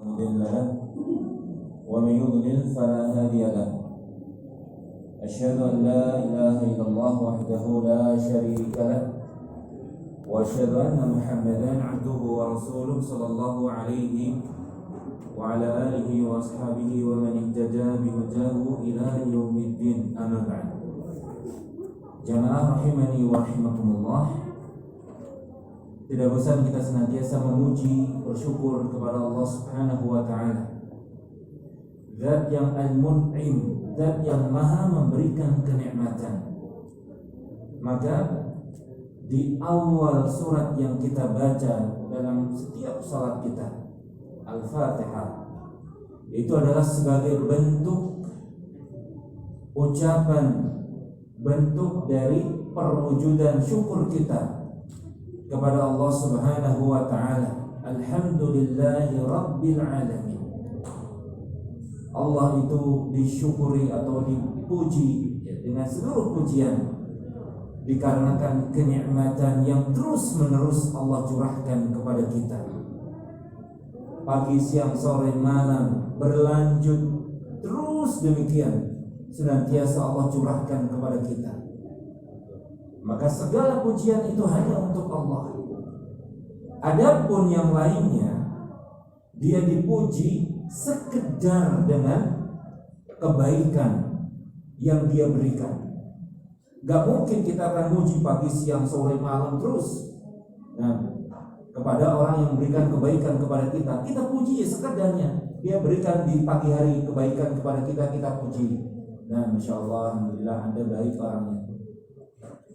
مضل له ومن يضلل فلا هادي له. أشهد أن لا إله إلا الله وحده لا شريك له وأشهد أن محمدا عبده ورسوله صلى الله عليه وعلى آله وأصحابه ومن اهتدى بهداه إلى يوم الدين. أما بعد. Jamaah rahimani wa rahimakumullah, tidak bosan kita senantiasa memuji, bersyukur kepada Allah Subhanahu wa ta'ala, Zat yang al-mun'im, Zat yang maha memberikan kenikmatan. Maka di awal surat yang kita baca dalam setiap salat kita, Al-Fatihah, itu adalah sebagai bentuk ucapan, bentuk dari perwujudan syukur kita kepada Allah Subhanahu wa ta'ala. Alhamdulillahi Rabbil Alamin. Allah itu disyukuri atau dipuji dengan seluruh pujian dikarenakan kenikmatan yang terus menerus Allah curahkan kepada kita. Pagi, siang, sore, malam berlanjut terus demikian, senantiasa Allah curahkan kepada kita. Maka segala pujian itu hanya untuk Allah. Adapun yang lainnya, dia dipuji sekedar dengan kebaikan yang dia berikan. Gak mungkin kita akan muji pagi, siang, sore, malam terus. Nah, kepada orang yang memberikan kebaikan kepada kita, kita puji sekedarnya. Dia berikan di pagi hari kebaikan kepada kita, kita puji. Nah, Masya Allah, Alhamdulillah, Anda baik orangnya.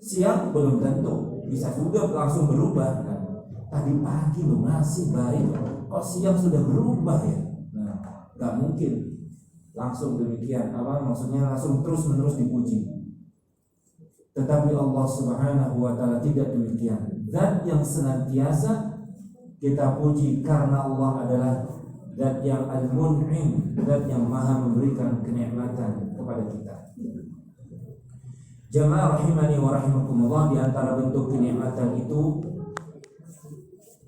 Siang belum tentu, bisa juga langsung berubah kan. Tadi pagi lo masih baik, kok siang sudah berubah ya? Nah, gak mungkin langsung demikian. Maksudnya langsung terus menerus dipuji. Tetapi Allah Subhanahu wa ta'ala tidak demikian. Zat yang senantiasa kita puji karena Allah adalah Zat yang al-mun'im, Zat yang maha memberikan kenikmatan kepada kita. Jamaah rahimani wa rahimakumullah, di antara bentuk kenikmatan itu,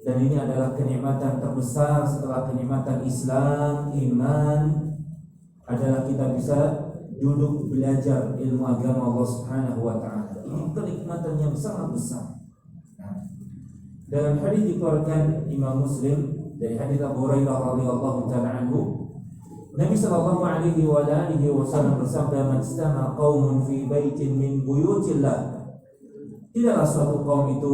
dan ini adalah kenikmatan terbesar setelah kenikmatan Islam, iman, adalah kita bisa duduk belajar ilmu agama Allah Subhanahu wa ta'ala. Ini kenikmatan yang sangat besar. Dalam hadis dikeluarkan Imam Muslim dari hadis Abu Hurairah radhiyallahu ta'ala anhu, Nabi sallallahu alaihi wa alihi wasallam bersabda, "Man istama qaumun fi baitin min buyutillah." Tidaklah suatu kaum itu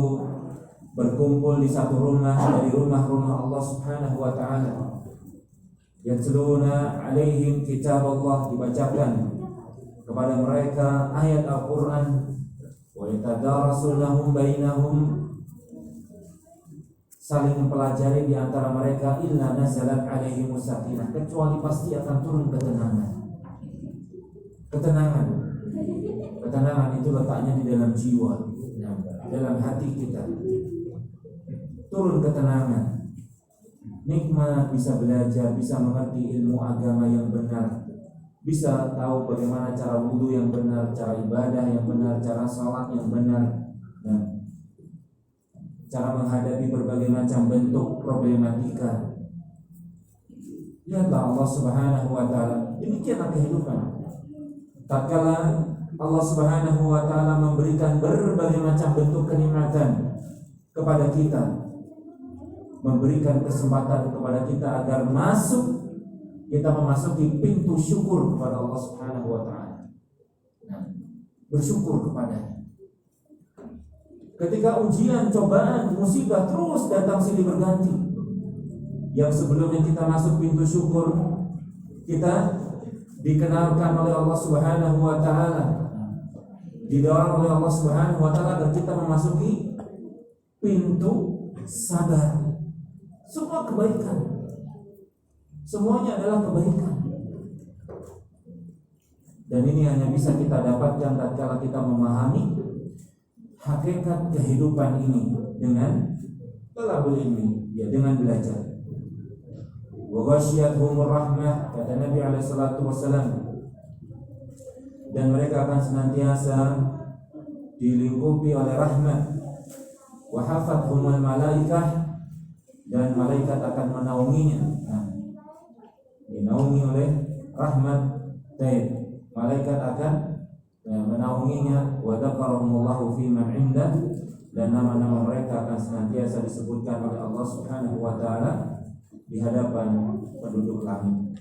berkumpul di satu rumah dari rumah-rumah Allah Subhanahu wa ta'ala. Yatluna alaihim kitab Allah, dibacakan kepada mereka ayat Al-Qur'an, wa yatadarasuunahum bainahum, saling mempelajari di antara mereka, illa nazalat alaihim sakinah, kecuali pasti akan turun ketenangan. Ketenangan itu letaknya di dalam jiwa, dalam hati kita. Turun ketenangan, nikmat, bisa belajar, bisa mengerti ilmu agama yang benar, bisa tahu bagaimana cara wudu yang benar, cara ibadah yang benar, cara salat yang benar, cara menghadapi berbagai macam bentuk problematika. Lihatlah Allah Subhanahu wa ta'ala, demikianlah kehidupan. Tatkala Allah Subhanahu wa ta'ala memberikan berbagai macam bentuk kenikmatan kepada kita, memberikan kesempatan kepada kita agar kita memasuki pintu syukur kepada Allah Subhanahu wa ta'ala. Bersyukur kepadanya. Ketika ujian, cobaan, musibah terus datang silih berganti, yang sebelumnya kita masuk pintu syukur, kita dikenalkan oleh Allah Subhanahu wa ta'ala, didorong oleh Allah Subhanahu wa ta'ala, dan kita memasuki pintu sabar. Semua kebaikan, semuanya adalah kebaikan. Dan ini hanya bisa kita dapatkan tatkala kita memahami hakikat kehidupan ini dengan talabul ilmi, dengan belajar. Wa ghasyiyatuhumur rahmah, kata Nabi alaihi salatu wasallam, dan mereka akan senantiasa dilingkupi oleh rahmat. Wa hafathumul malaikah, dan malaikat akan menaunginya. dinaungi oleh rahmat. Malaikat akan menaunginya. Wa dzakarahumullahu fi man 'indah, dan nama-nama mereka akan senantiasa disebutkan oleh Allah Subhanahu wa taala di hadapan penduduk langit.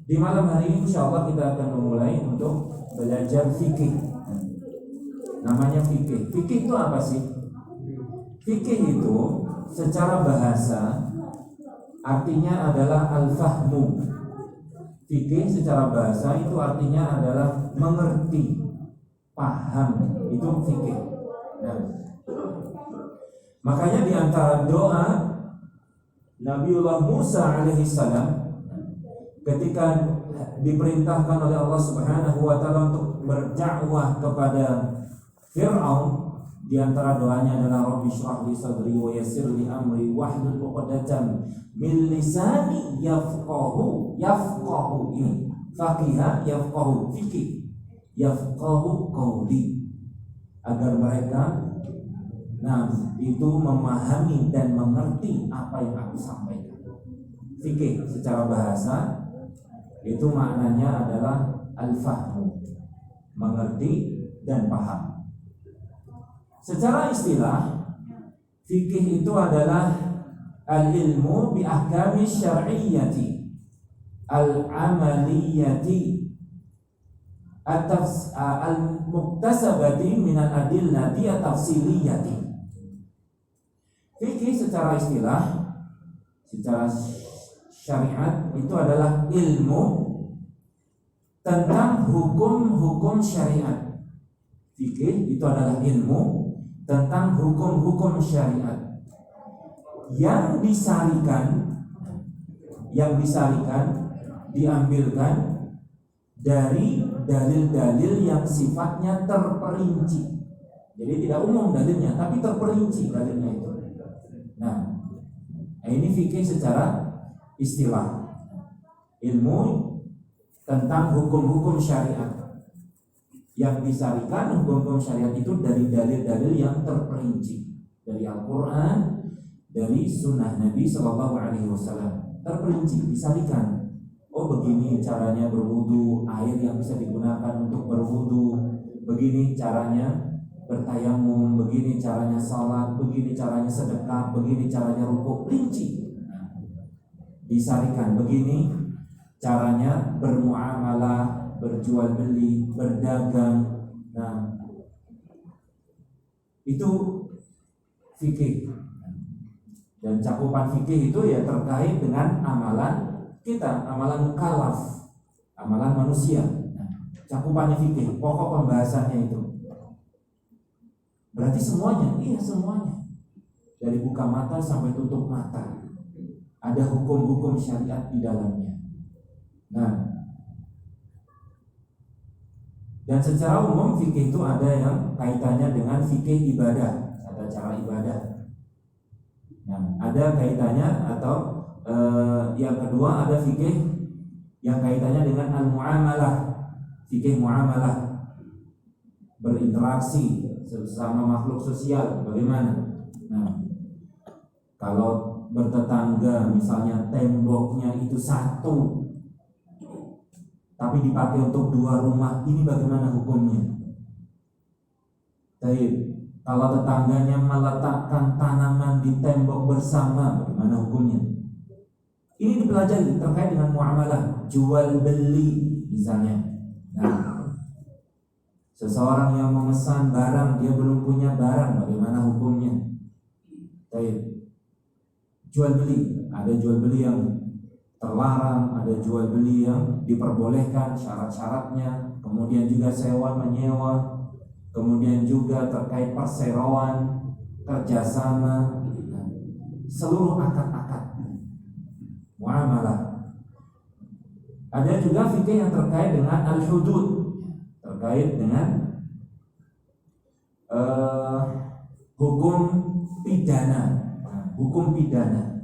Di malam hari ini insyaallah kita akan memulai untuk belajar fikih. Namanya fikih. Fikih itu apa sih? Fikih itu secara bahasa artinya adalah al-fahmu. Fikih secara bahasa itu artinya adalah mengerti, paham. Itu fikih. Nah, makanya di antara doa Nabiullah Musa alaihissalam ketika diperintahkan oleh Allah Subhanahu wa taala untuk berdakwah kepada Fir'aun, di antara doanya adalah Rabbi shrah li sadri wa yassir li amri wahlul 'uqdatam min lisani yafqahu ini faqiha yafqahu fikih yafqahu qawli, agar mereka itu memahami dan mengerti apa yang aku sampaikan. Fikih secara bahasa itu maknanya adalah al-fahmu, mengerti dan paham. Secara istilah, fikih itu adalah al-ilmu bi ahkami syar'iyyati al-amaliyati al-muktasabati minal adillati at-tafsiliyati. Fikih secara istilah, secara syariat itu adalah ilmu tentang hukum-hukum syariat. Fikih itu adalah ilmu tentang hukum-hukum syariat yang disarikan, diambilkan dari dalil-dalil yang sifatnya terperinci. Jadi tidak umum dalilnya, tapi terperinci dalilnya itu. Nah, ini fikih secara istilah, ilmu tentang hukum-hukum syariat yang disarikan. Hukum-hukum syariat itu dari dalil-dalil yang terperinci dari Al-Quran, dari Sunnah Nabi Sallallahu Alaihi Wasallam. Terperinci, disarikan. Oh, begini caranya berwudu, air yang bisa digunakan untuk berwudu. Begini caranya bertayamum, begini caranya salat, begini caranya sedekah, begini caranya rukuk. Rinci. Disarikan, begini caranya bermuamalah, berjual beli, berdagang. Nah, itu fikih. Dan cakupan fikih itu ya terkait dengan amalan kita, amalan mukallaf, amalan manusia. Nah, cakupannya fikih, pokok pembahasannya itu. Berarti semuanya, iya semuanya. Dari buka mata sampai tutup mata, ada hukum-hukum syariat di dalamnya. Nah, dan secara umum fikih itu ada yang kaitannya dengan fikih ibadah, ada cara ibadah. Nah, ada kaitannya atau yang kedua ada fikih yang kaitannya dengan al-muamalah, fikih muamalah, berinteraksi sesama makhluk sosial bagaimana. Nah, kalau bertetangga misalnya temboknya itu satu tapi dipakai untuk dua rumah, ini bagaimana hukumnya? Baik, kalau tetangganya meletakkan tanaman di tembok bersama, bagaimana hukumnya? Ini dipelajari terkait dengan muamalah, jual beli misalnya. Nah, seseorang yang memesan barang, dia belum punya barang, bagaimana hukumnya? Baik, jual beli, ada jual beli yang terlarang, ada jual beli yang diperbolehkan syarat-syaratnya, kemudian juga sewa menyewa, kemudian juga terkait perseroan, kerjasama, seluruh akad-akad muamalah. Ada juga fikih yang terkait dengan al-hudud, terkait dengan hukum pidana. Hukum pidana.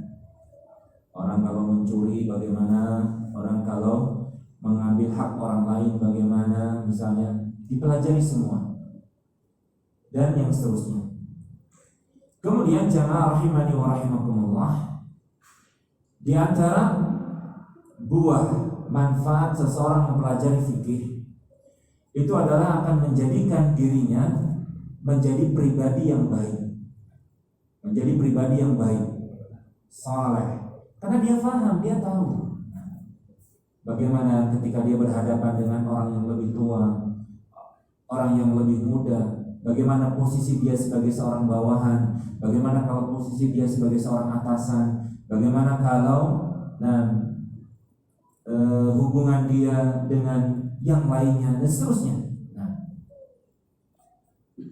Orang kalau mencuri bagaimana, orang kalau mengambil hak orang lain bagaimana, misalnya dipelajari semua. Dan yang seterusnya. Kemudian jamaah rahimani wa rahimakumullah, di antara buah manfaat seseorang mempelajari fikih itu adalah akan menjadikan dirinya menjadi pribadi yang baik, saleh, karena dia paham, dia tahu bagaimana ketika dia berhadapan dengan orang yang lebih tua, orang yang lebih muda, bagaimana posisi dia sebagai seorang bawahan, bagaimana kalau posisi dia sebagai seorang atasan, bagaimana kalau hubungan dia dengan yang lainnya dan seterusnya.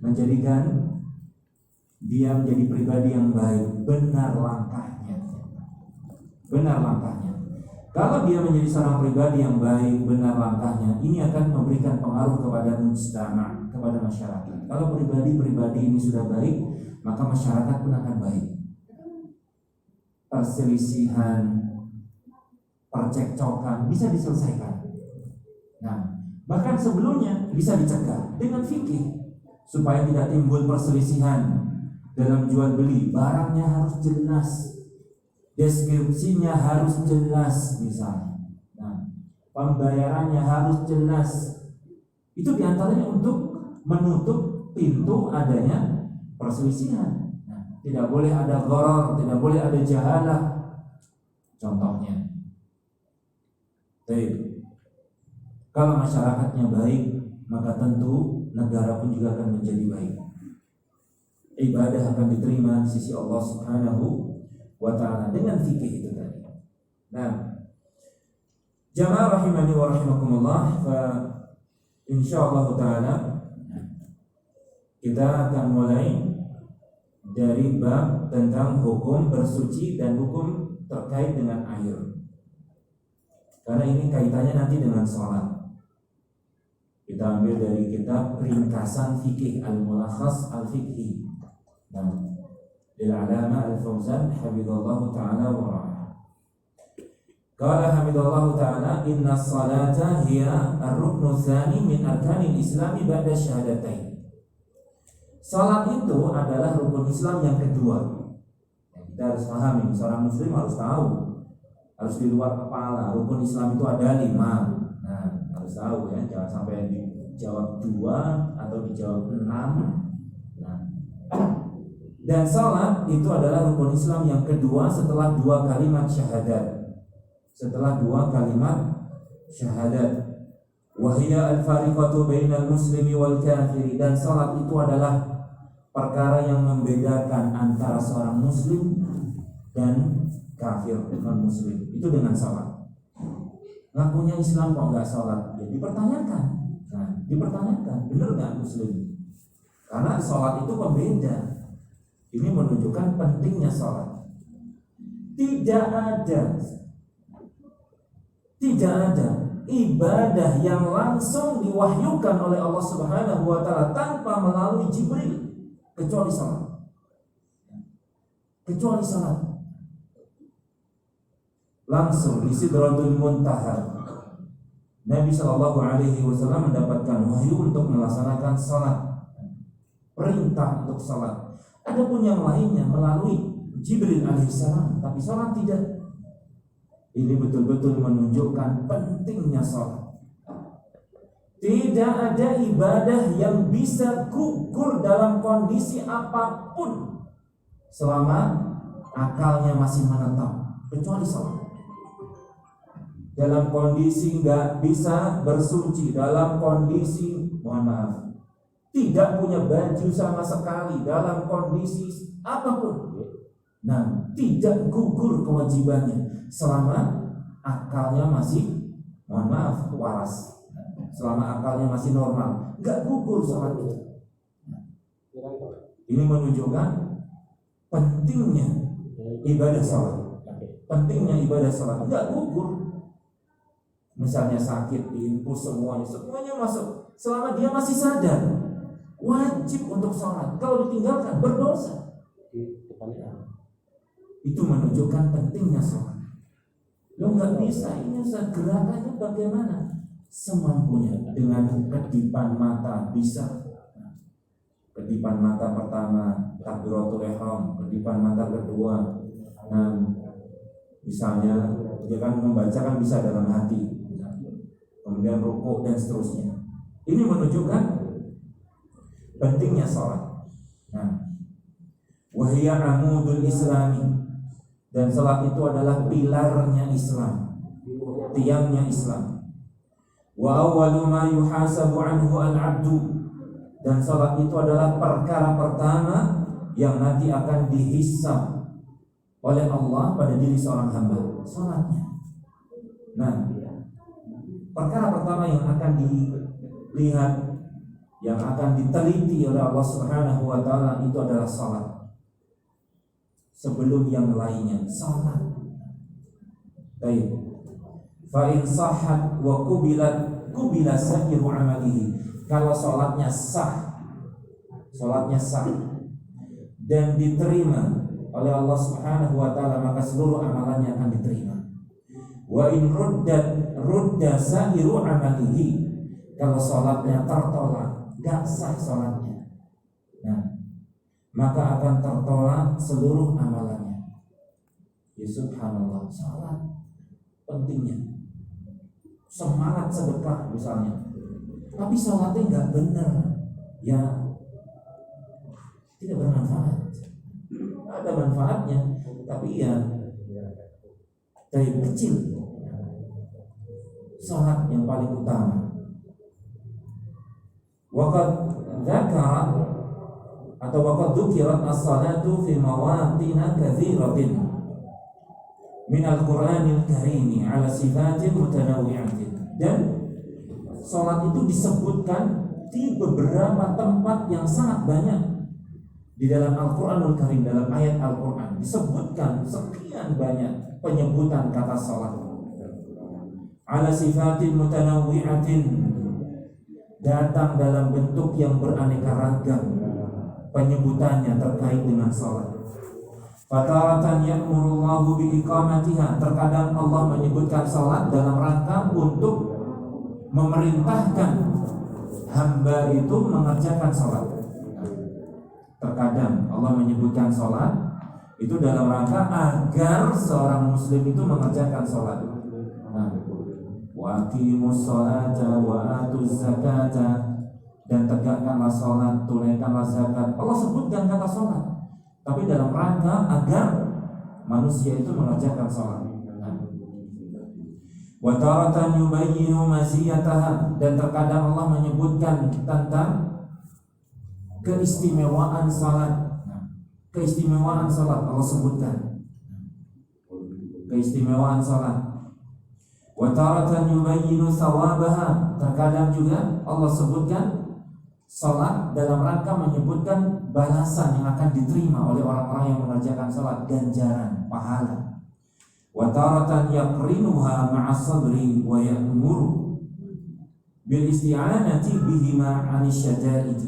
Menjadikan dia menjadi pribadi yang baik, benar langkahnya. Kalau dia menjadi seorang pribadi yang baik, benar langkahnya, ini akan memberikan pengaruh kepada mujtama', kepada masyarakat. Kalau pribadi-pribadi ini sudah baik, maka masyarakat pun akan baik. Perselisihan, percekcokan bisa diselesaikan. Bahkan sebelumnya bisa dicegah dengan fikih supaya tidak timbul perselisihan dalam jual beli. Barangnya harus jelas, deskripsinya harus jelas misalnya. Pembayarannya harus jelas. Itu diantaranya untuk menutup pintu adanya perselisihan. Tidak boleh ada gharar, tidak boleh ada jahalah. Contohnya, kalau masyarakatnya baik, maka tentu negara pun juga akan menjadi baik. Ibadah akan diterima di sisi Allah Subhanahu wa ta'ala dengan fikih itu tadi. Jamaah rahimani wa rahimakumullah, insyaallah ta'ala kita akan mulai dari bab tentang hukum bersuci dan hukum terkait dengan air. Karena ini kaitannya nanti dengan sholat. Kita ambil dari kitab Ringkasan Fikih Al-Mulakhas Al-Fikhi Al-Alama Al-Fawzan Hafizallahu ta'ala wa ra'ah. Qala Hafizallahu ta'ala, inna salata hiya ar-ruknu tsani min arkanil islami ba'da syahadatain. Salat itu adalah rukun Islam yang kedua. Kita harus pahami, seorang muslim harus tahu, harus di luar kepala. Rukun Islam itu ada 5. Harus tahu ya, jangan sampai dijawab 2 atau dijawab 6. Dan salat itu adalah rukun Islam yang kedua setelah 2 kalimat syahadat. Wahia al-fariqatu bainal muslimi wal kafiri. Dan salat itu adalah perkara yang membedakan antara seorang muslim dan kafir, non muslim. Itu dengan salat. Ngakunya Islam kok nggak sholat? Ya dipertanyakan. Dipertanyakan, benar nggak muslim? Karena sholat itu pembeda. Ini menunjukkan pentingnya sholat. Tidak ada ibadah yang langsung diwahyukan oleh Allah Subhanahu wa ta'ala tanpa melalui Jibril kecuali sholat. Langsung di Sidratul Muntaha Nabi SAW mendapatkan wahyu untuk melaksanakan salat, perintah untuk salat. Adapun yang lainnya melalui Jibril alaihissalam, tapi salat tidak. Ini betul-betul menunjukkan pentingnya salat. Tidak ada ibadah yang bisa gugur dalam kondisi apapun selama akalnya masih menetap, kecuali salat. Dalam kondisi nggak bisa bersuci, dalam kondisi tidak punya baju sama sekali, dalam kondisi apapun, tidak gugur kewajibannya selama akalnya masih waras, selama akalnya masih normal, nggak gugur sholat itu. Ini menunjukkan pentingnya ibadah sholat, nggak gugur. Misalnya sakit, diinfus, semuanya masuk. Selama dia masih sadar, wajib untuk sholat. Kalau ditinggalkan, berdosa. Itu menunjukkan pentingnya sholat. Lo nggak bisa, ini gerakannya bagaimana? Semampunya, dengan kedipan mata bisa. Kedipan mata pertama, takbiratul ihram. Kedipan mata kedua, misalnya Dia kan membacakan bisa dalam hati, kemudian rukuk dan seterusnya. Ini menunjukkan pentingnya salat. Nah, wahya amudul islami, dan salat itu adalah pilarnya Islam, tiangnya Islam. Wa awwalu ma yuhasabu anhu al-'abdu, dan salat itu adalah perkara pertama yang nanti akan dihisab oleh Allah pada diri seorang hamba, salatnya. Nah, perkara pertama yang akan dilihat, yang akan diteliti oleh Allah Subhanahu wa taala itu adalah salat. Sebelum yang lainnya, salat. Baik. Fa in sahhat wa qubila sa'iru amalihi. Kalau salatnya sah dan diterima oleh Allah Subhanahu wa taala, maka seluruh amalannya akan diterima. Wa in rudda sa'iru amalihi. Kalau salatnya tertolak, enggak sah salatnya, nah, maka akan tertolak seluruh amalannya. Ya subhanallah, salat pentingnya. Semangat sedekah misalnya, tapi salatnya enggak benar, ya tidak bermanfaat. Ada manfaatnya, tapi ya dari kecil. Salat yang paling utama. Waqad dzakara atau waqad dzukirat as-salatu fi mawatin katsiratin min al-Qur'anil Karim ala sifatin mutanawwi'atin. Dan salat itu disebutkan di beberapa tempat yang sangat banyak di dalam Al-Qur'anul Karim. Dalam ayat Al-Qur'an disebutkan sekian banyak penyebutan kata salat ala sifatin mutanawwi'atin, datang dalam bentuk yang beraneka ragam penyebutannya terkait dengan salat. Fataratan ya'murullahu biiqamatiha, terkadang Allah menyebutkan salat dalam rangka untuk memerintahkan hamba itu mengerjakan salat. Terkadang Allah menyebutkan salat itu dalam rangka agar seorang muslim itu mengerjakan salat. Wa aqimus sholata wa atuz zakata, dan tegakkanlah salat, tunaikanlah zakat. Allah sebutkan kata salat, tapi dalam rangka agar manusia itu mengerjakan salat. Wa taratan yubayyinu maziyataha, dan terkadang Allah menyebutkan tentang keistimewaan salat. Keistimewaan salat Allah sebutkan. Keistimewaan salat. Wa taratan yubayyinu thawabaha, terkadang juga Allah sebutkan salat dalam rangka menyebutkan balasan yang akan diterima oleh orang-orang yang mengerjakan salat, ganjaran, pahala. Wa taratan yaqrinuha ma'as sabri wa ya'muru bil isti'anati bihima 'anis syada'id.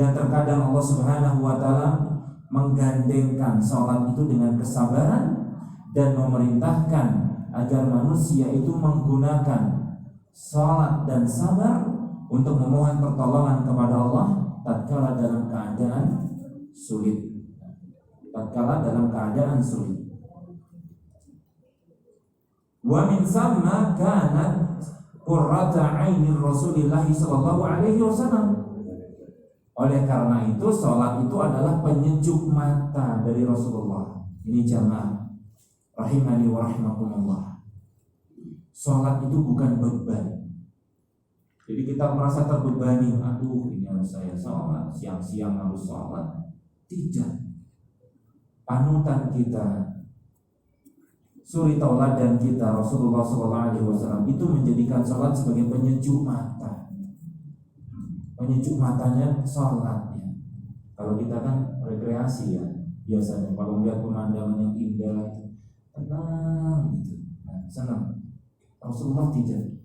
Dan terkadang Allah Subhanahu wa taala menggandengkan salat itu dengan kesabaran dan memerintahkan agar manusia itu menggunakan salat dan sabar untuk memohon pertolongan kepada Allah tatkala dalam keadaan sulit. Wa min thamma kanat qurrata 'ainir Rasulillah sallallahu alaihi wasallam. Oleh karena itu salat itu adalah penyejuk mata dari Rasulullah. Ini jamaah rahimani wa rahimakumullah. Salat itu bukan beban. Jadi kita merasa terbebani, aduh ini harus saya salat, siang-siang harus salat. Tidak. Panutan kita, suri tauladan kita Rasulullah SAW itu menjadikan salat sebagai penyejuk mata. Penyejuk matanya salatnya. Kalau kita kan rekreasi ya, biasanya kalau melihat pemandangan yang indah, tenang gitu, senang. Rasulullah tidak.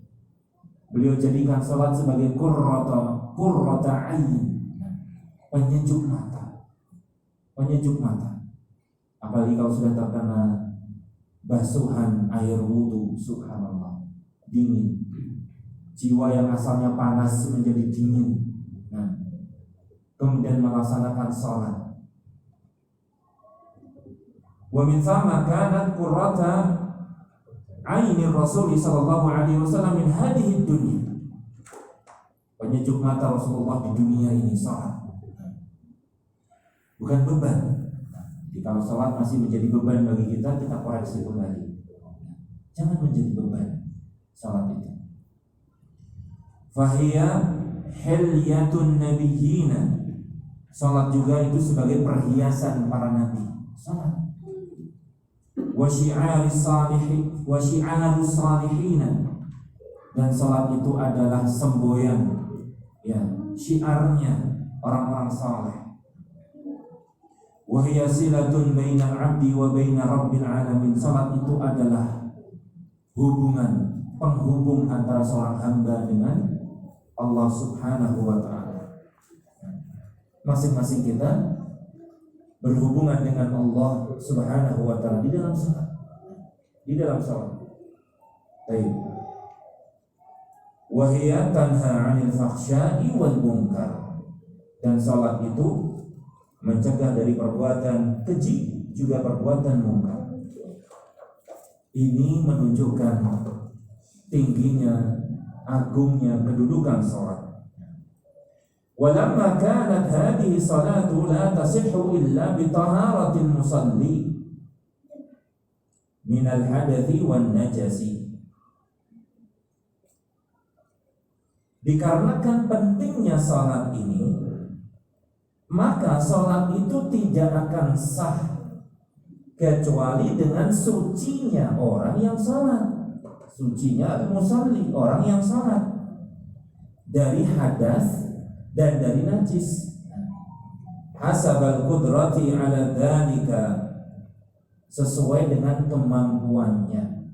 Beliau jadikan salat sebagai qurrata ain, penyejuk mata. Penyejuk mata. Apalagi kalau sudah terkena basuhan air wudu, subhanallah, dingin. Jiwa yang asalnya panas menjadi dingin. Nah, kemudian melaksanakan salat. Wa min thamma kanat qurrata aini Rasul sallallahu alaihi wasallam min hadhihi dunya. Penyejuk mata Rasulullah di dunia ini salat. Bukan beban. Jadi kalau salat masih menjadi beban bagi kita, kita koreksi kembali. Jangan menjadi beban salat itu. Fahiya hilyatun nabiyyina. Salat juga itu sebagai perhiasan para nabi. Salat. Wa syi'arus salihin. Dan salat itu adalah semboyan, ya, syiarnya orang-orang saleh. Wa hiya silatun bainal 'abdi wa baina rabbil 'alamin. Salat itu adalah hubungan, penghubung antara seorang hamba dengan Allah Subhanahu wa ta'ala. Masing-masing kita berhubungan dengan Allah Subhanahu wa ta'ala di dalam salat. Di dalam salat. Baik. Wa hiya tanha 'anil fahsya'i wal munkar. Dan salat itu mencegah dari perbuatan keji juga perbuatan munkar. Ini menunjukkan tingginya, agungnya kedudukan salat. Walamma kanat hadhihi salatu la tasihhu illa bi taharatil musalli min al-hadathi wan najasi. Dikarenakan pentingnya salat ini, maka salat itu tidak akan sah kecuali dengan sucinya orang yang salat. Sucinya musalli, orang yang salat, dari hadas dan dari najis. Hasabal qudrati ala dzalika, sesuai dengan kemampuannya.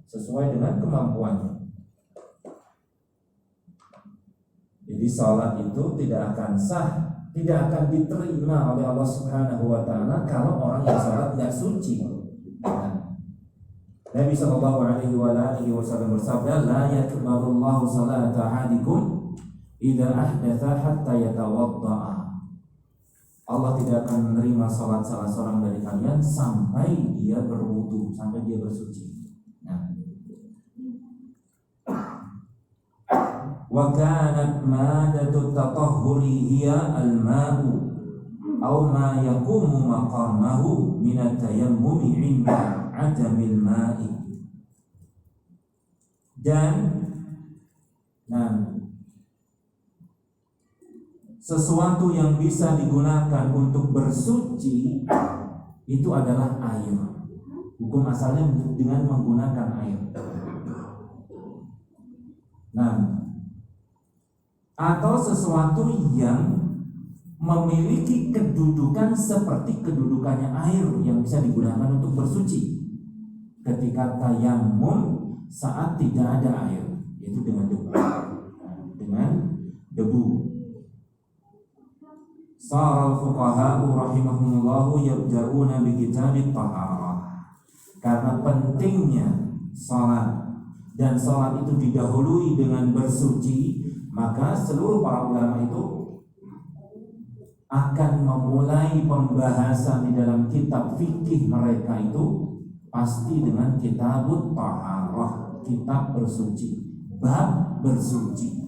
Sesuai dengan kemampuannya. Jadi salat itu tidak akan sah, tidak akan diterima oleh Allah Subhanahu wa ta'ala kalau orang yang salat tidak suci. Nabi sallallahu alaihi wasallam bersabda, la yaqbalullahu salata ahadikum idza ahdatha hatta yatawadda'a. Allah tidak akan menerima salat salah seorang dari kalian sampai dia berwudu, sampai dia bersuci. Nah, wa kanat madatu tatahhuri hiya al-ma'u aw ma yaqumu maqamahu min at-tayammumi 'inda 'adamil ma'i. Dan sesuatu yang bisa digunakan untuk bersuci itu adalah air. Hukum asalnya dengan menggunakan air. Atau sesuatu yang memiliki kedudukan seperti kedudukannya air yang bisa digunakan untuk bersuci ketika tayammum saat tidak ada air, yaitu dengan debu. Dengan debu. Saral fuqaha'u rahimahumullahu yabda'una bi kitabit taharah. Karena pentingnya salat dan salat itu didahului dengan bersuci, maka seluruh para ulama itu akan memulai pembahasan di dalam kitab fikih mereka itu pasti dengan kitabut taharah, kitab bersuci, bab bersuci.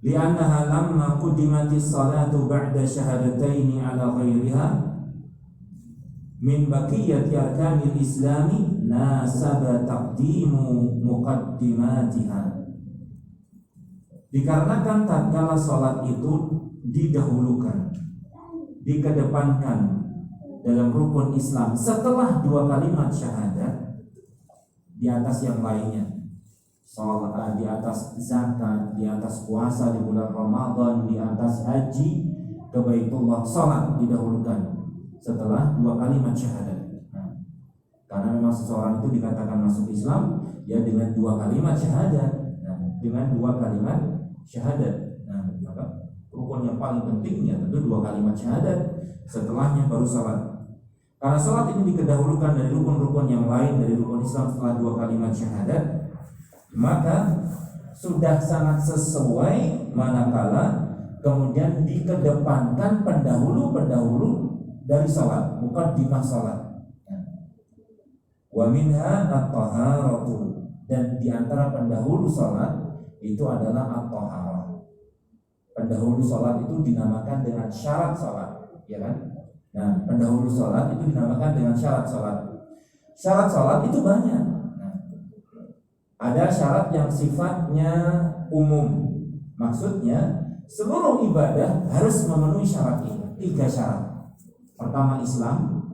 Li'annaha lamma qudimatis salatu ba'da syahadataini ala ghairiha min baqiyati arkanil islami nasaba taqdimu muqaddimatiha. Dikarenakan tatkala salat itu didahulukan, dikedepankan dalam rukun Islam setelah dua kalimat syahadat di atas yang lainnya, salat, di atas zakat, di atas puasa di bulan Ramadan, di atas haji ke Baitullah, salat didahulukan setelah dua kalimat syahadat. Karena memang seseorang itu dikatakan masuk Islam ya dengan dua kalimat syahadat. Dengan dua kalimat syahadat. Maka rukun yang paling pentingnya tentu dua kalimat syahadat. Setelahnya baru salat. Karena salat ini didahulukan dari rukun-rukun yang lain dari rukun Islam setelah dua kalimat syahadat, maka sudah sangat sesuai manakala kemudian dikedepankan pendahulu-pendahulu dari salat, muqaddimah salat. Wa minha at-taharatu, dan di antara pendahulu salat itu adalah at-taharah. Pendahulu salat itu dinamakan dengan syarat salat, ya kan? Nah, pendahulu salat itu dinamakan dengan syarat salat. Syarat salat itu banyak. Nah, ada syarat yang sifatnya umum. Maksudnya seluruh ibadah harus memenuhi syarat ini. 3 syarat. Pertama, Islam.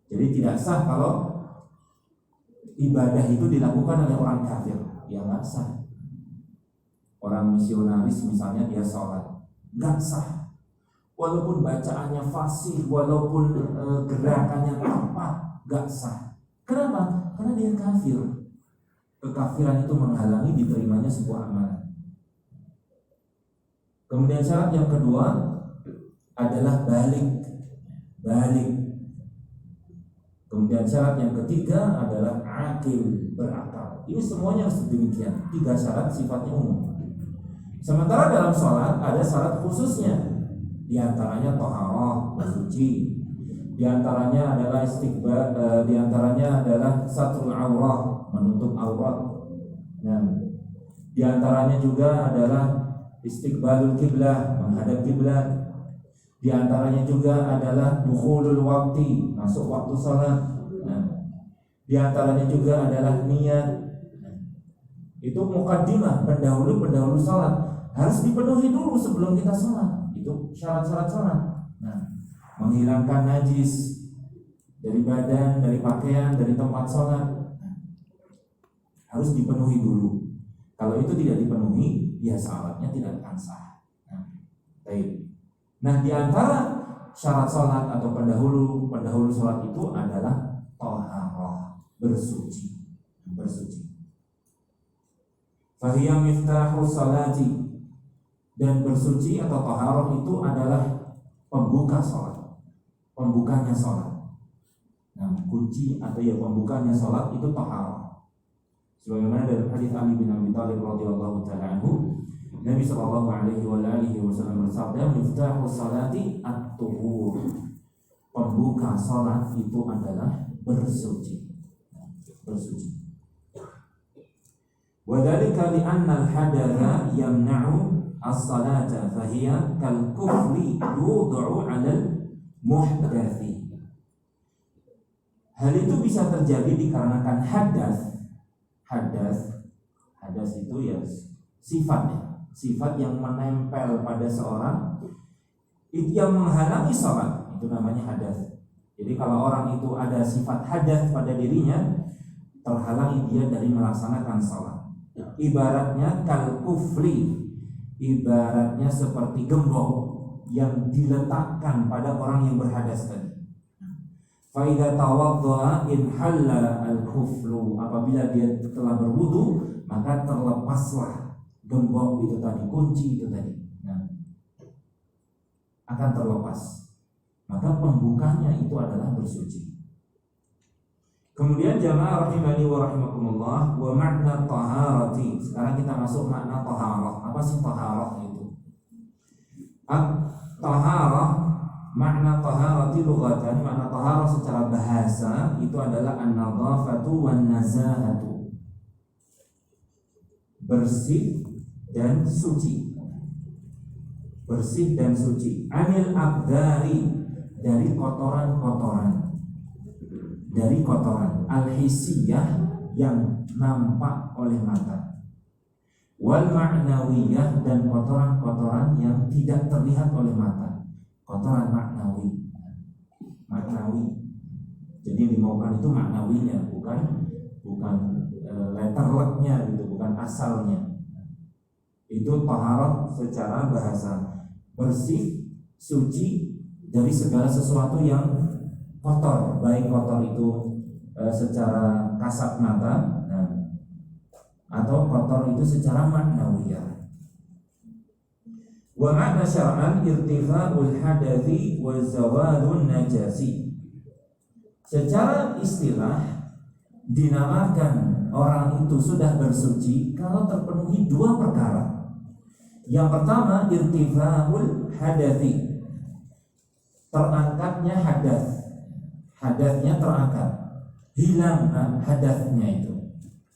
Jadi tidak sah kalau ibadah itu dilakukan oleh orang kafir. Ya nggak sah. Orang misionaris misalnya dia sholat, nggak sah. Walaupun bacaannya fasih, walaupun gerakannya tepat, nggak sah. Kenapa? Karena dia kafir. Kekafiran itu menghalangi diterimanya sebuah amalan. Kemudian syarat yang kedua adalah balik. Kemudian syarat yang ketiga adalah akil, berakal. Ini semuanya harus demikian. 3 syarat sifatnya umum. Sementara dalam sholat ada syarat khususnya. Di antaranya taharah, bersuci. Di antaranya adalah istiqbal, di antaranya adalah satrul aurah, menutup aurat. Nah, di antaranya juga adalah istiqbalul kiblah, menghadap kiblat. Di antaranya juga adalah dukhulul waqti, masuk waktu sholat. Nah, di antaranya juga adalah niat. Itu muqaddimah, pendahulu sholat. Harus dipenuhi dulu sebelum kita sholat. Itu syarat-syarat sholat. Nah, menghilangkan najis dari badan, dari pakaian, dari tempat sholat, harus dipenuhi dulu. Kalau itu tidak dipenuhi, ya sholatnya tidak akan sah. Baik. Nah, di antara syarat sholat atau pendahulu sholat itu adalah taharah, bersuci. Fahiya miftahu salati, dan bersuci atau taharah itu adalah pembuka sholat, pembukanya sholat. Nah, kunci atau ya pembukanya sholat itu taharah. Sebagaimana dalam hadis Ali bin Abi Thalib radhiyallahu taala anhu, Nabi sallallahu alaihi wasallam bersabda, "Miftahu salati at-tuhur." Pembuka salat itu adalah bersuci. Wa dzalika li anna al-hadatha yamna'u as-salata fa hiya kal-kufri yud'u 'alal muhdathi. Hal itu bisa terjadi dikarenakan hadas itu ya sifat yang menempel pada seorang, itu yang menghalangi sholat, itu namanya hadas. Jadi kalau orang itu ada sifat hadas pada dirinya, terhalangi dia dari melaksanakan sholat. Ibaratnya kal kufri, ibaratnya seperti gembok yang diletakkan pada orang yang berhadas tadi. Fa idza tawaddaa in halla al-kuflu, apabila dia telah berwudu, maka terlepaslah gembok itu tadi, kunci itu tadi. Nah, akan terlepas. Maka pembukanya itu adalah bersuci. Kemudian jamaah rahimani wa rahimakumullah, wa makna taharati. Sekarang kita masuk makna taharah. Apa sih taharah itu? Taharah, makna taharati lughatan, makna taharah secara bahasa itu adalah an-nadhafatu wan nazahatu. Bersih dan suci. Bersih dan suci. Anil abdari, dari kotoran-kotoran. Dari kotoran al-hisiyah yang nampak oleh mata, wal ma'nawiyah, dan kotoran-kotoran yang tidak terlihat oleh mata, kotoran maknawi. Jadi dimaukan itu maknawinya, bukan letter lucknya gitu, bukan asalnya. Itu taharah secara bahasa, bersih, suci dari segala sesuatu yang kotor, baik kotor itu secara kasat mata, atau kotor itu secara maknawiyah. Wa makna syar'an irtifa'ul hadathi wa zawalun najasi. Secara istilah dinamakan orang itu sudah bersuci kalau terpenuhi 2 perkara. Yang pertama irtifa'ul hadathi, terangkatnya hadatnya terangkat, hilang hadatnya itu.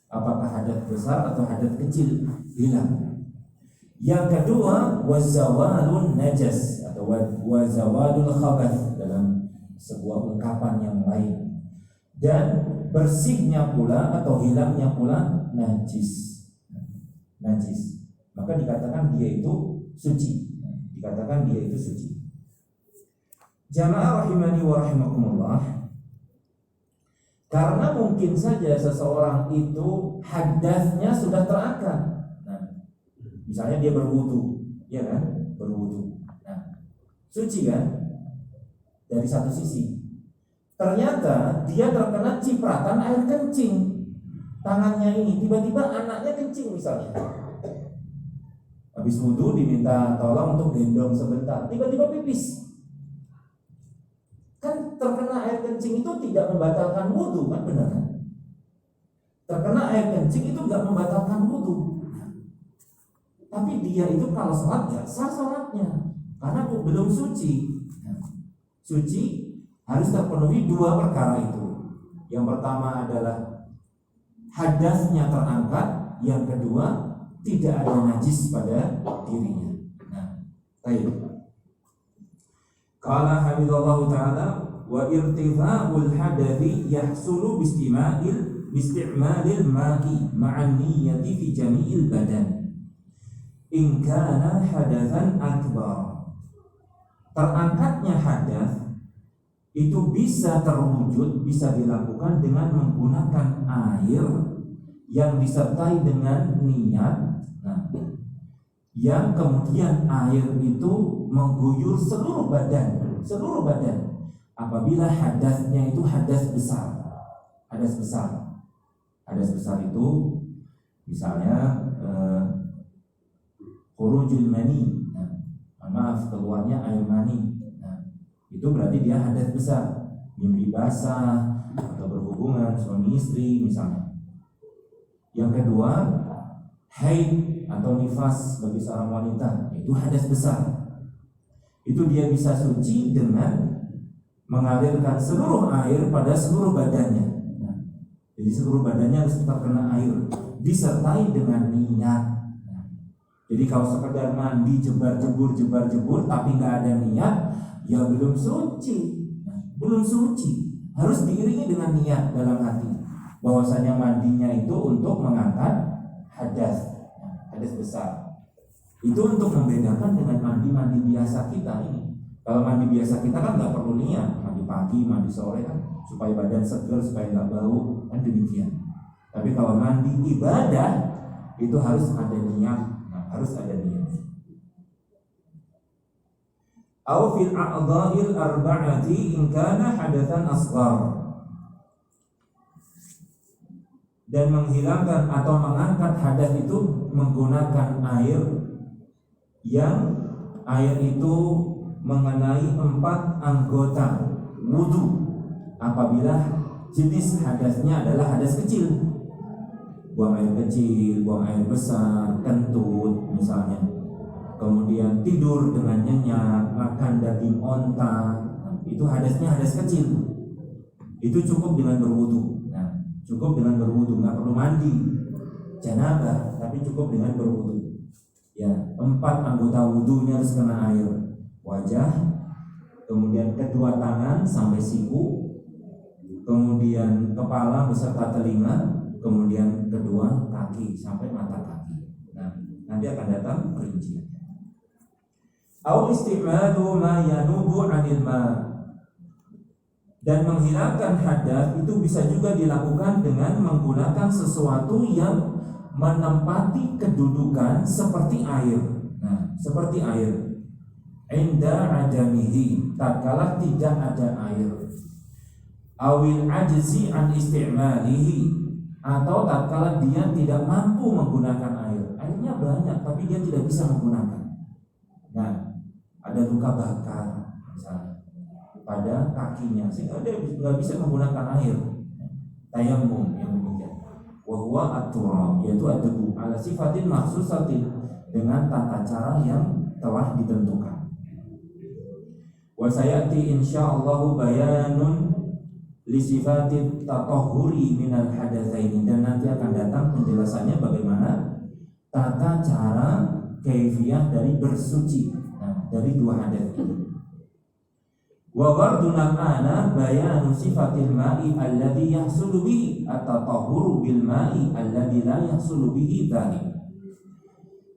Apakah hadat besar atau hadat kecil, hilang. Yang kedua, wazawalun najas atau wazawalul khabath dalam sebuah ungkapan yang lain, dan bersihnya pula atau hilangnya pula najis. Maka dikatakan dia itu suci. Jamaah rahimani wa rahimakumullah. Karena mungkin saja seseorang itu hadatsnya sudah terangkat. Misalnya dia berwudu, ya kan? Berwudu. Suci kan? Dari satu sisi. Ternyata dia terkena cipratan air kencing. Tangannya ini tiba-tiba anaknya kencing misalnya. Habis wudu diminta tolong untuk gendong sebentar, tiba-tiba pipis. Kan terkena air kencing itu tidak membatalkan wudu, kan benar kan? Terkena air kencing itu tidak membatalkan wudu. Tapi dia itu kalau sholat gak sah sholatnya, karena belum suci. Suci harus terpenuhi dua perkara itu. Yang pertama adalah hadasnya terangkat, yang kedua tidak ada najis pada dirinya. Baik. Qala hamidallahu ta'ala wa irtifa'ul hadathi yahsulu bisti'malil ma'i ma'an niyyati fi jami'il badan in kana hadathan akbar. Terangkatnya hadas itu bisa terwujud, bisa dilakukan dengan menggunakan air yang disertai dengan niat, yang kemudian air itu mengguyur seluruh badan. Apabila hadasnya itu hadas besar. Hadas besar itu misalnya khurujul mani, keluarnya air mani. Itu berarti dia hadas besar, mimpi basah atau berhubungan suami istri misalnya. Yang kedua, haid atau nifas bagi seorang wanita, itu hadas besar. Itu dia bisa suci dengan mengalirkan seluruh air pada seluruh badannya. Jadi seluruh badannya harus terkena air, disertai dengan niat. Jadi kalau sekedar mandi jebar-jebur tapi nggak ada niat, ya belum suci. Harus diiringi dengan niat dalam hati, bahwasanya mandinya itu untuk mengangkat hadas besar. Itu untuk membedakan dengan mandi biasa kita ini. Kalau mandi biasa kita kan nggak perlu niat, mandi pagi, mandi sore kan, supaya badan segar, supaya nggak bau, kan demikian. Tapi kalau mandi ibadah itu harus ada niat, Au fil a'dha'il arba'ati in kana hadatsan asghar. Dan menghilangkan atau mengangkat hadas itu menggunakan air yang air itu mengenai 4 anggota wudu apabila jenis hadasnya adalah hadas kecil. Buang air kecil, buang air besar, kentut misalnya. Kemudian tidur dengan nyenyak, makan daging onta, itu hadasnya hadas kecil. Itu cukup dengan berwudu. Nggak perlu mandi janabah, tapi cukup dengan berwudu. Ya, 4 anggota wudunya harus kena air. Wajah, kemudian kedua tangan sampai siku, kemudian kepala beserta telinga, kemudian kedua kaki sampai mata kaki. Nanti akan datang perincian. Au isti'malu ma yanubu 'anil ma. Dan menghilangkan hadas itu bisa juga dilakukan dengan menggunakan sesuatu yang menempati kedudukan seperti air. Seperti air. Inda adamihi, tatkala tidak ada air. Awil ajzi an isti'malihi, atau tatkala dia tidak mampu menggunakan air. Airnya banyak tapi dia tidak bisa menggunakan. Ada luka bakar misalnya pada kakinya sehingga dia nggak bisa menggunakan air. Tayammum yang demikian. Wa huwa at-turab, yaitu debu ala sifatin makhsusatin, dengan tata cara yang telah ditentukan. Wa sayati insyaallah bayanun li sifatit tatahhuri minal hadatsaini, dan nanti akan datang penjelasannya bagaimana tata cara kaifiyah dari bersuci dari dua hadas ini. Wa warduna ana bayanu sifatil ma'i alladhi yahsulu bihi at-tatahhuru bil ma'i alladhi la yahsulu bihi dzalik.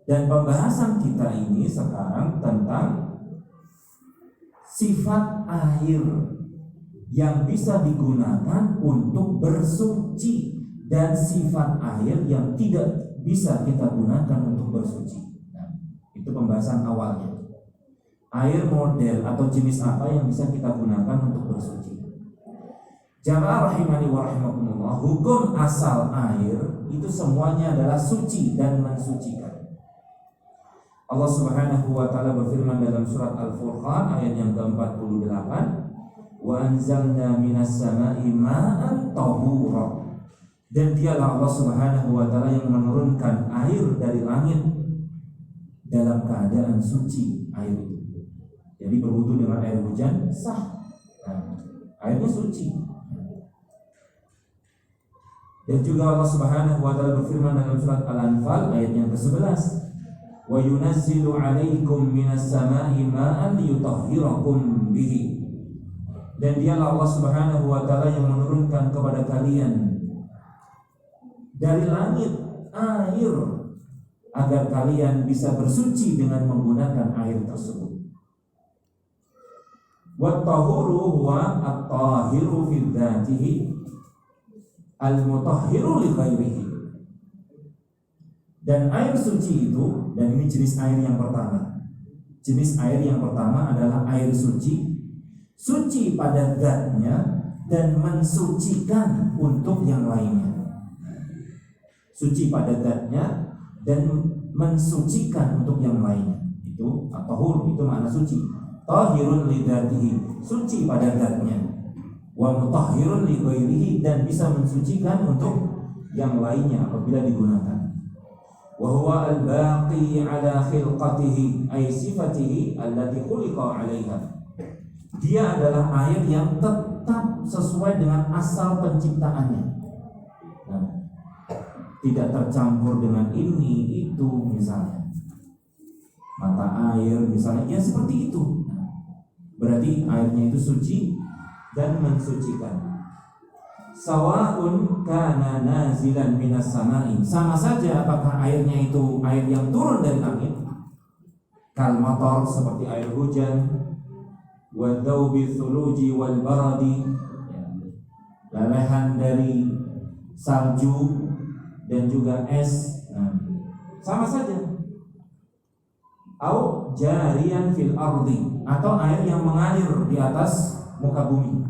Dan pembahasan kita ini sekarang tentang sifat air yang bisa digunakan untuk bersuci dan sifat air yang tidak bisa kita gunakan untuk bersuci. Nah, itu pembahasan awalnya. Air model atau jenis apa yang bisa kita gunakan untuk bersuci. Jamaah rahimani wa rahimakumullah, hukum asal air itu semuanya adalah suci dan mensucikan. Allah Subhanahu wa taala berfirman dalam surat Al-Furqan ayat yang ke-48, wa anzalna minas sama'i ma'an tahura. Dan dialah Allah Subhanahu wa taala yang menurunkan air dari langit dalam keadaan suci air itu. Jadi berwudu dengan air hujan sah. Nah, airnya suci. Dan juga Allah Subhanahu wa taala berfirman dalam surat Al-Anfal ayat yang ke-11, wa yunazzilu 'alaikum minas sama'i ma'an liyutahhirakum bihi. Dan dialah Allah Subhanahu wa taala yang menurunkan kepada kalian dari langit air agar kalian bisa bersuci dengan menggunakan air tersebut. Wa tahuru huwa at-tahiru fi dzatihi al-mutahhiru li ghairihi. Dan air suci itu, dan ini jenis air yang pertama. Jenis air yang pertama adalah air suci, suci pada zatnya dan mensucikan untuk yang lainnya. Suci pada zatnya dan mensucikan untuk yang lainnya. Itu at-tahur, itu makna suci. Tahirun li dzatihi, suci pada zatnya. Wa mutahhirun li ghairihi, dan bisa mensucikan untuk yang lainnya apabila digunakan. Wa huwa al-baqi ala khilqatihi ay sifatihi allati khuliqa 'alaiha. Dia adalah air yang tetap sesuai dengan asal penciptaannya. Nah, tidak tercampur dengan ini itu misalnya. Mata air misalnya, ya seperti itu. Berarti airnya itu suci dan mensucikan. Sawa'un kana nazilan minas sama'i, sama saja apakah airnya itu air yang turun dari langit, kal matar seperti air hujan, wa dzaubi thuluji wal baradi, lelehan dari salju dan juga es. Nah, sama saja. Au jariyan fil ardi, atau air yang mengalir di atas muka bumi,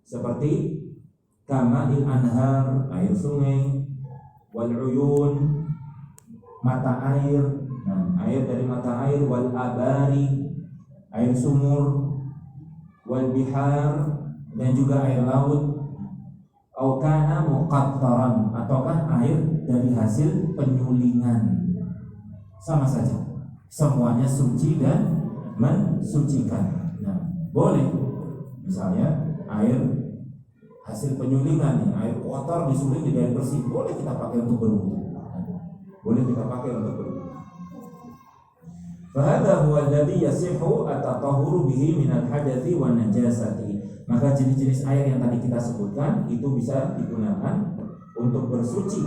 seperti kama'il anhar, air sungai, wal uyun, mata air, air dari mata air, wal abari, air sumur, wal bihar, dan juga air laut, au kana muqattaran, ataukah air dari hasil penyulingan. Sama saja, semuanya suci dan mensucikan. Nah, boleh misalnya air hasil penyulingan, air kotor disuling jadi air bersih, boleh kita pakai untuk berwudu. Boleh kita pakai untuk berwudu. Fahadha huwa alladhi yasihhu at-tatahhuru bihi minal hadathi wan najasati. Maka jenis-jenis air yang tadi kita sebutkan itu bisa digunakan untuk bersuci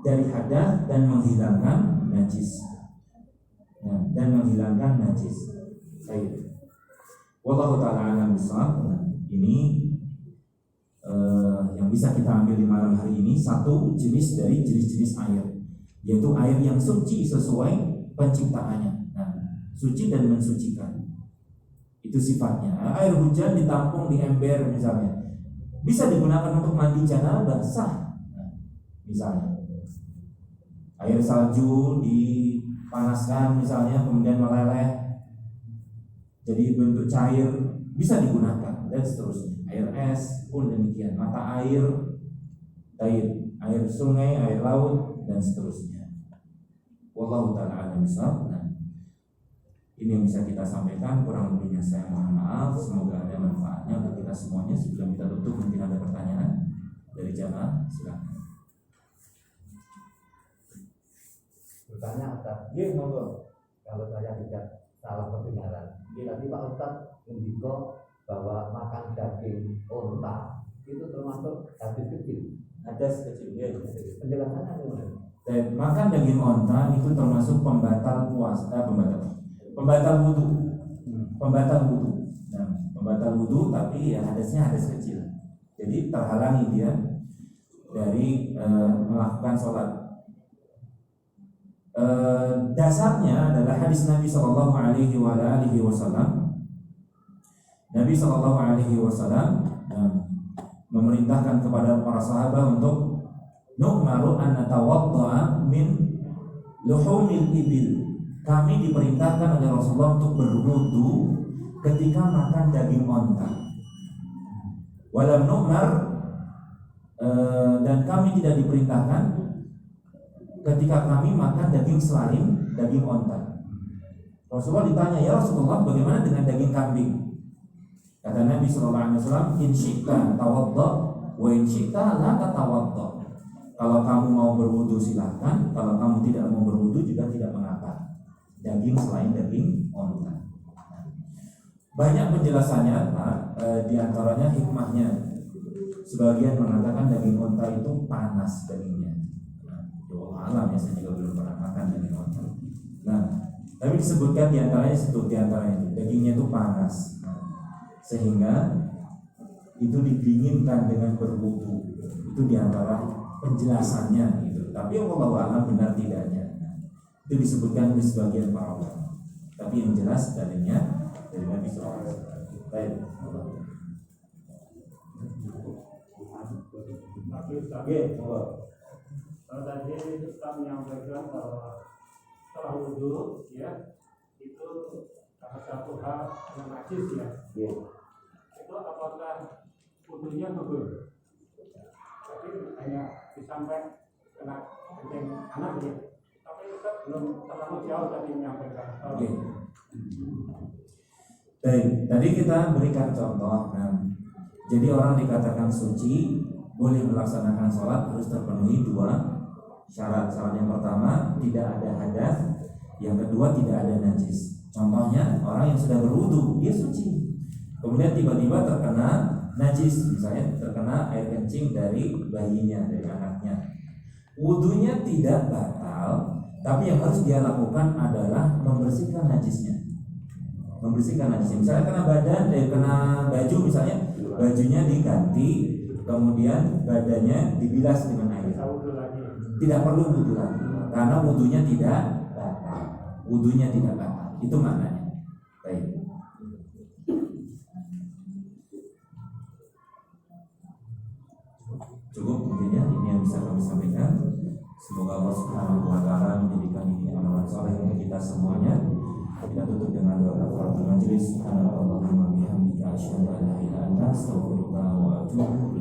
dari hadas dan menghilangkan najis. Dan menghilangkan najis. Baik. Wallahu ta'ala a'lam bishawab. Ini yang bisa kita ambil di malam hari ini, satu jenis dari jenis-jenis air, yaitu air yang suci sesuai penciptaannya. Nah, suci dan mensucikan, itu sifatnya. Air hujan ditampung di ember misalnya, bisa digunakan untuk mandi janabah, sah. Misalnya air salju dipanaskan misalnya, kemudian meleleh jadi bentuk cair, bisa digunakan, dan seterusnya. Air es pun demikian, mata air, air sungai, air laut, dan seterusnya. Wallahu ta'ala a'lam bishawab. Ini yang bisa kita sampaikan, kurang lebihnya saya mohon maaf. Semoga ada manfaatnya untuk kita semuanya. Sebelum kita tutup, mungkin ada pertanyaan dari jamaah, silakan. Bertanya Ustaz, Monggo. kalau saya tidak salah kedengaran, tadi Pak Ustaz mendiko bahwa makan daging unta itu termasuk hadis kecil. Hadas kecil, ya. Penjelasannya gimana? Dan makan daging onta itu termasuk pembatal puasa, pembatal wudu. Pembatal wudu. Nah, pembatal wudu tapi ya hadasnya hadas kecil. Jadi terhalangi dia dari melakukan sholat. Dasarnya adalah hadis Nabi Shallallahu Alaihi Wasallam. Nabi Shallallahu Alaihi Wasallam memerintahkan kepada para sahabat untuk nu'maru an natawadda'a min luhumil ibil. Kami diperintahkan oleh Rasulullah untuk berwudu ketika makan daging onta. Walam nu'mar dan kami tidak diperintahkan ketika kami makan daging selain daging onta. Rasulullah ditanya, ya Rasulullah, bagaimana dengan daging kambing? Kata Nabi SAW, in syi'ta tawadda wa in syi'ta la tatawadda. Kalau kamu mau berwudu silahkan, kalau kamu tidak mau berwudu juga tidak mengapa. Daging selain daging onta. Banyak penjelasannya, Pak. Di antaranya hikmahnya. Sebagian mengatakan daging onta itu panas dagingnya. Alam ya, saya juga belum pernah makan daging onta. Nah, tapi disebutkan diantaranya itu dagingnya itu panas, sehingga itu didinginkan dengan berwudu. Itu diantara penjelasannya gitu. Tapi wallahu a'lam benar tidaknya. Itu disebutkan di sebagian para ulama. Tapi yang jelas dalilnya dari Nabi SAW. Baik. Kalau tadi Ustaz menyampaikan bahwa setelah wudhu ya itu salah satu hal yang najis ya. Itu apakah wudhunya gugur? Tapi hanya disampaikan kena kencing anak ya. Tapi Ustaz belum terlalu jauh tadi menyampaikan. Baik, tadi kita berikan contoh. Jadi orang dikatakan suci boleh melaksanakan sholat harus terpenuhi dua syarat. Syarat yang pertama tidak ada hadas, yang kedua tidak ada najis. Contohnya orang yang sudah berwudu dia suci, kemudian tiba-tiba terkena najis, misalnya terkena air kencing dari bayinya, dari anaknya. Wudunya tidak batal, tapi yang harus dia lakukan adalah membersihkan najisnya. Membersihkan najisnya. Misalnya kena badan, kena baju misalnya, bajunya diganti, kemudian badannya dibilas dengan air. Tidak perlu wudu lagi, karena wudunya tidak batal. Wudunya tidak batal. Itu maknanya. Baik. Cukup mungkin ya, ini yang bisa kami sampaikan. Semoga Allah Subhanahu wa taala menjadikan ini amalan saleh untuk kita semuanya. Kita tutup dengan doa kafaratul majelis. Subhanallahumma bihamdika asyhadu an la ilaha illa anta astaghfiruka wa atubu